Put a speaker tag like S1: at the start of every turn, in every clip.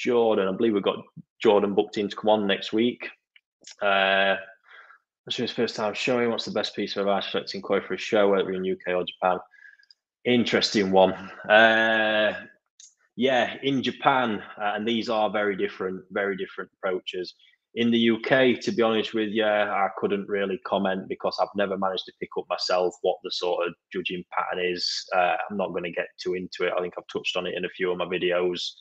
S1: Jordan. I believe we've got Jordan booked in to come on next week. It's his first time showing. What's the best piece of advice selecting koi for a show, whether in UK or Japan? Interesting one. Yeah, in Japan, and these are very different approaches. In the UK, to be honest with you, I couldn't really comment because I've never managed to pick up myself what the sort of judging pattern is. I'm not going to get too into it. I think I've touched on it in a few of my videos.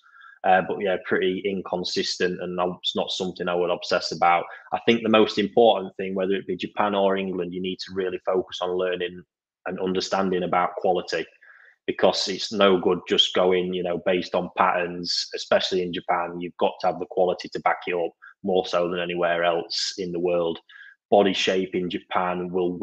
S1: But yeah, pretty inconsistent, and it's not something I would obsess about. I think the most important thing, whether it be Japan or England, you need to really focus on learning and understanding about quality, because it's no good just going, based on patterns, especially in Japan. You've got to have the quality to back it up more so than anywhere else in the world. Body shape in Japan will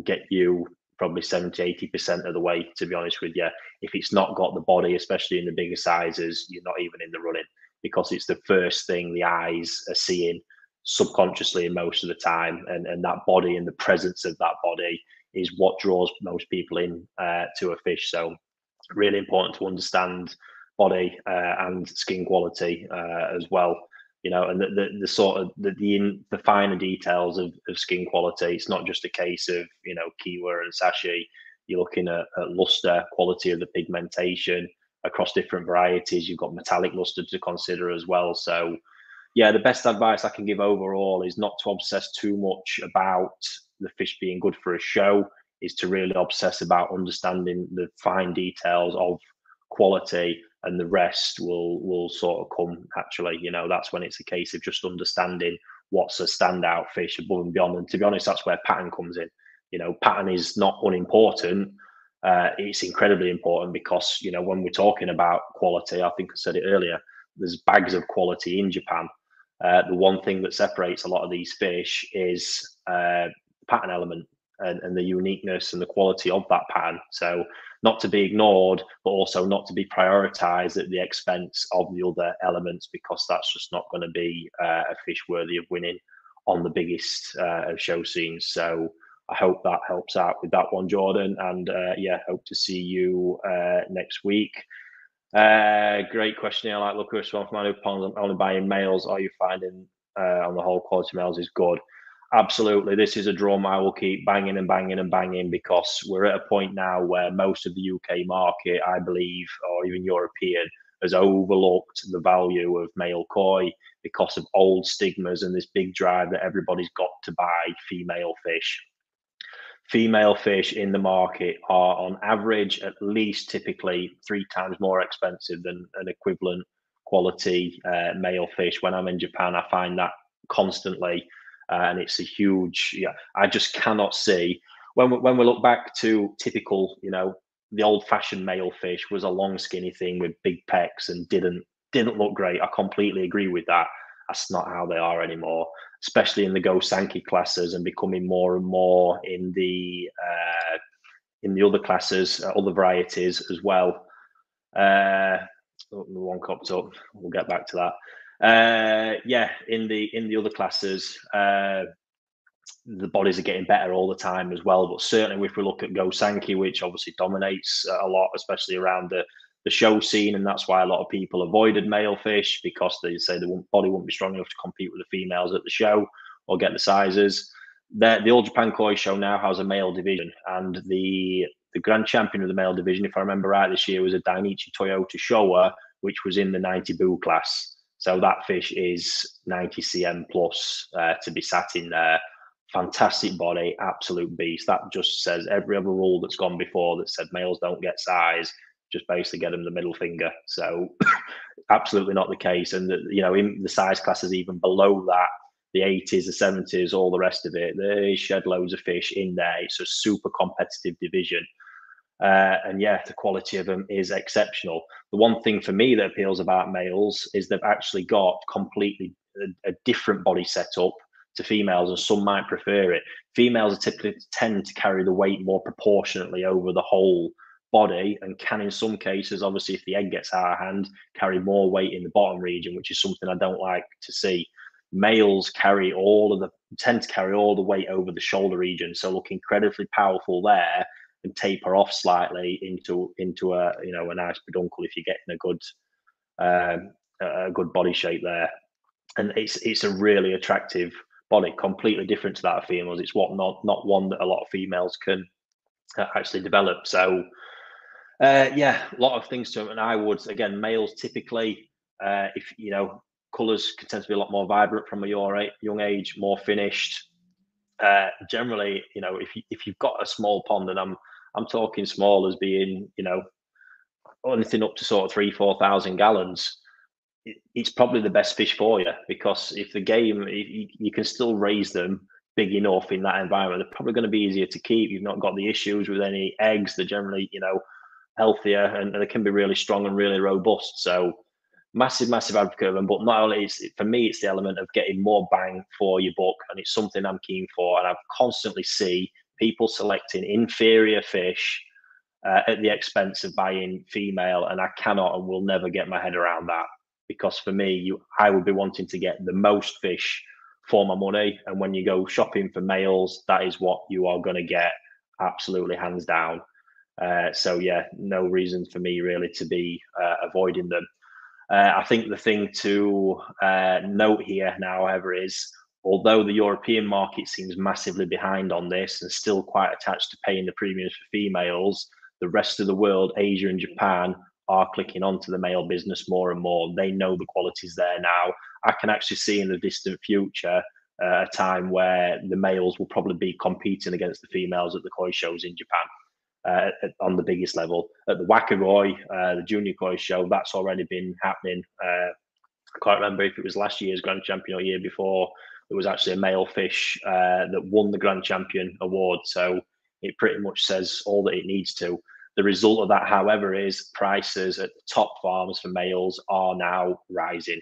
S1: get you probably 70-80% of the way, to be honest with you. If it's not got the body, especially in the bigger sizes, you're not even in the running, because it's the first thing the eyes are seeing subconsciously most of the time. And that body and the presence of that body is what draws most people in to a fish. So really important to understand body and skin quality as well. And the sort of the finer details of skin quality. It's not just a case of Kiwa and Sashi. You're looking at luster, quality of the pigmentation across different varieties. You've got metallic luster to consider as well. So yeah, the best advice I can give overall is not to obsess too much about the fish being good for a show, is to really obsess about understanding the fine details of quality, and the rest will sort of come naturally. That's when it's a case of just understanding what's a standout fish above and beyond. And to be honest, that's where pattern comes in. Pattern is not unimportant. It's incredibly important because, when we're talking about quality, I think I said it earlier, there's bags of quality in Japan. The one thing that separates a lot of these fish is pattern element and the uniqueness and the quality of that pattern. So not to be ignored, but also not to be prioritized at the expense of the other elements, because that's just not going to be a fish worthy of winning on the biggest of show scenes. So I hope that helps out with that one, Jordan. And yeah, hope to see you next week. Great question here. I like Lucas one from Manu Ponds. I'm only buying males. Are you finding on the whole quality males is good? Absolutely. This is a drum I will keep banging and banging and banging, because we're at a point now where most of the UK market, I believe, or even European, has overlooked the value of male koi because of old stigmas and this big drive that everybody's got to buy female fish. Female fish in the market are on average at least typically 3 times more expensive than an equivalent quality male fish. When I'm in Japan, I find that constantly. And it's a huge, I just cannot see when we look back to typical, the old fashioned male fish was a long skinny thing with big pecs and didn't look great. I completely agree with that. That's not how they are anymore, especially in the Go Sankey classes, and becoming more and more in the other classes, other varieties as well. One copped up. We'll get back to that. Yeah, in the other classes, the bodies are getting better all the time as well. But certainly, if we look at Go Sankey, which obviously dominates a lot, especially around the show scene, and that's why a lot of people avoided male fish, because they say the body won't be strong enough to compete with the females at the show or get the sizes. The All Japan Koi Show now has a male division, and the grand champion of the male division, if I remember right, this year was a Dainichi Toyota Showa, which was in the 90 boo class. So that fish is 90 cm plus to be sat in there. Fantastic body, absolute beast. That just says every other rule that's gone before that said males don't get size, just basically get them the middle finger. So absolutely not the case. And in the size classes even below that, the 80s, the 70s, all the rest of it, they shed loads of fish in there. It's a super competitive division. And yeah, the quality of them is exceptional. The one thing for me that appeals about males is they've actually got completely a different body setup to females, and some might prefer it. Females typically tend to carry the weight more proportionately over the whole body, and can, in some cases, obviously, if the egg gets out of hand, carry more weight in the bottom region, which is something I don't like to see. Males tend to carry all the weight over the shoulder region, so look incredibly powerful there, and taper off slightly into a a nice peduncle if you're getting a good a good body shape there, and it's a really attractive body, completely different to that of females. It's what not one that a lot of females can actually develop. So yeah, a lot of things to them. And I would, again, males typically, if you know, colours can tend to be a lot more vibrant from a young age, more finished. Generally, you know, if you've got a small pond, and I'm talking small as being, you know, anything up to sort of 3-4 thousand gallons, it's probably the best fish for you, because if the game, you can still raise them big enough in that environment, they're probably going to be easier to keep. You've not got the issues with any eggs. They're generally, you know, healthier, and they can be really strong and really robust. So massive advocate of them. But not only is for me, it's the element of getting more bang for your buck, and it's something I'm keen for. And I constantly see people selecting inferior fish at the expense of buying female, and I cannot and will never get my head around that, because for me, I would be wanting to get the most fish for my money, and when you go shopping for males, that is what you are going to get, absolutely hands down. So yeah, no reason for me really to be avoiding them. I think the thing to note here now, however, is although the European market seems massively behind on this and still quite attached to paying the premiums for females, the rest of the world, Asia and Japan, are clicking onto the male business more and more. They know the quality's there now. I can actually see in the distant future a time where the males will probably be competing against the females at the koi shows in Japan. On the biggest level. At the Wakagoi, the junior koi show, that's already been happening. I can't remember if it was last year's Grand Champion or year before. There was actually a male fish that won the Grand Champion award. So it pretty much says all that it needs to. The result of that, however, is prices at the top farms for males are now rising.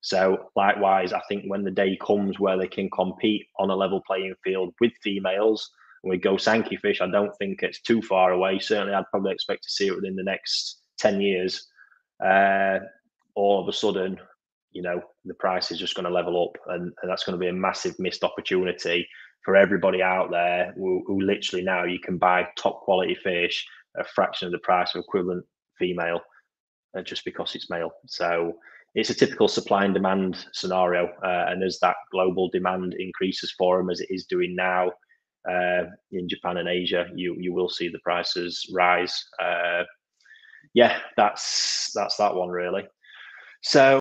S1: So likewise, I think when the day comes where they can compete on a level playing field with females, and we go Sankey fish, I don't think it's too far away. Certainly, I'd probably expect to see it within the next 10 years. All of a sudden, you know, the price is just going to level up, and that's going to be a massive missed opportunity for everybody out there who literally now you can buy top quality fish at a fraction of the price of equivalent female, just because it's male. So it's a typical supply and demand scenario, and as that global demand increases for them, as it is doing now, in Japan and Asia, you will see the prices rise. Yeah, that's that one really. So